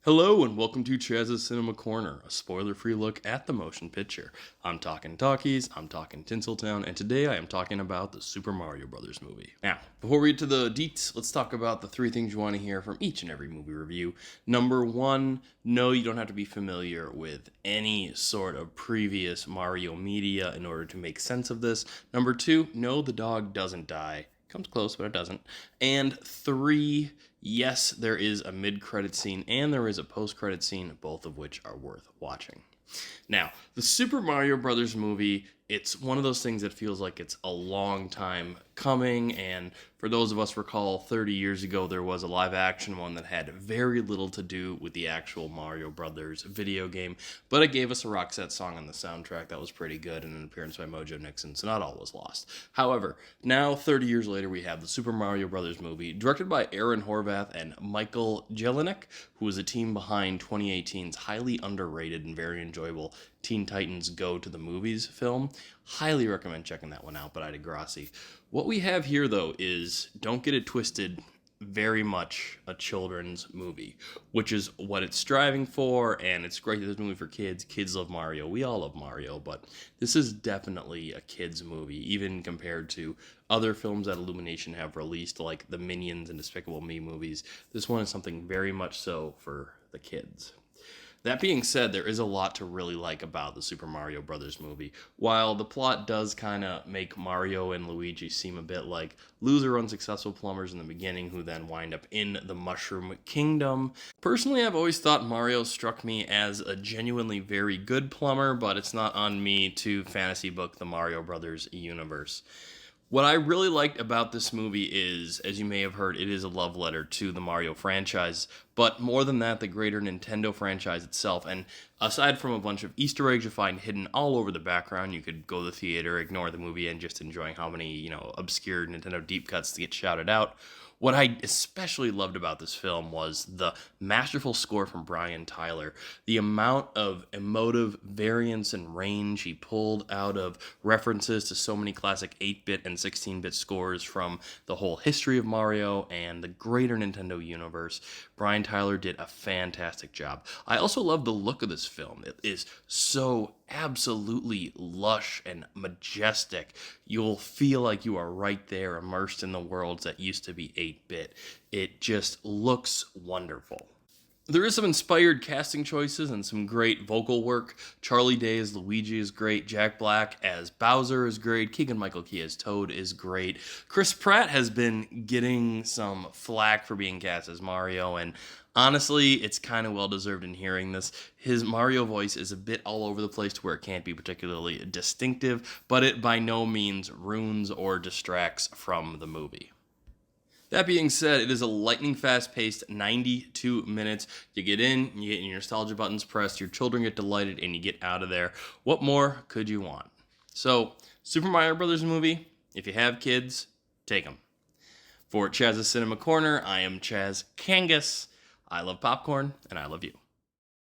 Hello and welcome to Chaz's Cinema Corner, a spoiler-free look at the motion picture. I'm talking talkies, I'm talking Tinseltown, and today I am talking about the Super Mario Brothers movie. Now, before we get to the deets, let's talk about the three things you want to hear from each and every movie review. Number one, no, you don't have to be familiar with any sort of previous Mario media in order to make sense of this. Number two, no, the dog doesn't die. Comes close, but it doesn't. And three, yes, there is a mid-credit scene and there is a post-credit scene, both of which are worth watching. Now, the Super Mario Brothers movie, it's one of those things that feels like it's a long time coming, and for those of us recall, 30 years ago there was a live-action one that had very little to do with the actual Mario Brothers video game, but it gave us a Roxette song on the soundtrack that was pretty good, and an appearance by Mojo Nixon, so not all was lost. However, now, 30 years later, we have the Super Mario Brothers movie, directed by Aaron Horvath and Michael Jelinek, who was a team behind 2018's highly underrated and very enjoyable Teen Titans Go to the Movies film. Highly recommend checking that one out, but I Degrassi. What we have here, though, is, don't get it twisted, very much a children's movie, which is what it's striving for, and it's great that this movie for kids. Kids love Mario. We all love Mario, but this is definitely a kids movie, even compared to other films that Illumination have released, like the Minions and Despicable Me movies. This one is something very much so for the kids. That being said, there is a lot to really like about the Super Mario Brothers movie. While the plot does kind of make Mario and Luigi seem a bit like loser, unsuccessful plumbers in the beginning who then wind up in the Mushroom Kingdom. Personally, I've always thought Mario struck me as a genuinely very good plumber, but it's not on me to fantasy book the Mario Brothers universe. What I really liked about this movie is, as you may have heard, it is a love letter to the Mario franchise, but more than that, the greater Nintendo franchise itself. And aside from a bunch of Easter eggs you find hidden all over the background, you could go to the theater, ignore the movie, and just enjoying how many, obscure Nintendo deep cuts get shouted out. What I especially loved about this film was the masterful score from Brian Tyler. The amount of emotive variance and range he pulled out of references to so many classic 8-bit and 16-bit scores from the whole history of Mario and the greater Nintendo universe. Brian Tyler did a fantastic job. I also love the look of this film. It is so absolutely lush and majestic. You'll feel like you are right there immersed in the worlds that used to be 8-bit. It just looks wonderful. There is some inspired casting choices and some great vocal work. Charlie Day as Luigi is great. Jack Black as Bowser is great. Keegan-Michael Key as Toad is great. Chris Pratt has been getting some flack for being cast as Mario, and honestly, it's kind of well-deserved in hearing this. His Mario voice is a bit all over the place to where it can't be particularly distinctive, but it by no means ruins or distracts from the movie. That being said, it is a lightning fast-paced 92 minutes. You get in, you get your nostalgia buttons pressed, your children get delighted, and you get out of there. What more could you want? So, Super Mario Brothers movie, if you have kids, take them. For Chaz's Cinema Corner, I am Chaz Kangas. I love popcorn, and I love you.